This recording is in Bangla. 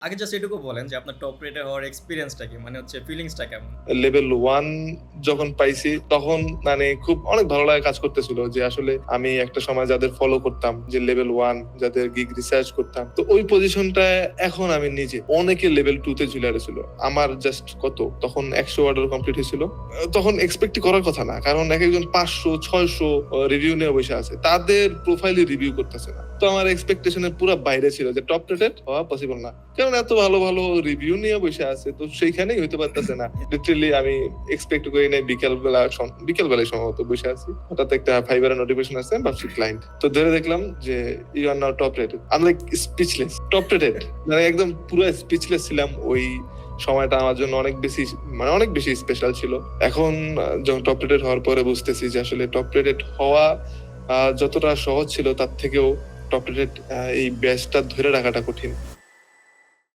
আগে জাস্ট এটুকু বলেন যে আপনার টপ রেটে হওয়ার এক্সপেরিয়েন্সটা কি? মানে হচ্ছে ফিলিংসটা কেমন? লেভেল 1 যখন পাইছি তখন মানে খুব অনেক ভালো লাগা কাজ করতেছিল যে আসলে আমি একটা সময় যাদের ফলো করতাম, যে লেভেল 1 যাদের গিগ রিসার্চ করতাম, তো ওই পজিশনটায় এখন আমি নিজে, অনেকে লেভেল 2 তে ঝুলে ছিল, আমার জাস্ট কত তখন 100 অর্ডার কমপ্লিট হয়েছিল। তখন এক্সপেক্ট করার কথা না, কারণ এক একজন 500 600 রিভিউ নিয়ে বসে আছে, তাদের প্রোফাইলে রিভিউ করতেছে না। তো আমার এক্সপেকটেশনের পুরো বাইরে ছিল যে টপ রেটেড হওয়া পসিবল না, কারণ এত ভালো ভালো রিভিউ নিয়ে বসে আছে, তো সেইখানেই হইতে পারতেছে না। লিটারালি আমি এক্সপেক্ট করি নাই, বিকেলবেলায় সম্ভবত বসে আছি, হঠাৎ একটা ফাইবারের নোটিফিকেশন আসছে, ভাবছি ক্লায়েন্ট, তো ধরে দেখলাম যে you are now top rated. আমি লাইক স্পিচলেস, টপ রেটেড, মানে একদম পুরো স্পিচলেস ছিলাম। ওই সময়টা আমার জন্য অনেক বেশি স্পেশাল ছিল। এখন যখন টপ রেটেড হওয়ার পরে বুঝতেছি যে আসলে টপ রেটেড হওয়া যতটা সহজ ছিল তার থেকেও টপ রেটেড এই ব্যাচটা ধরে রাখাটা কঠিন।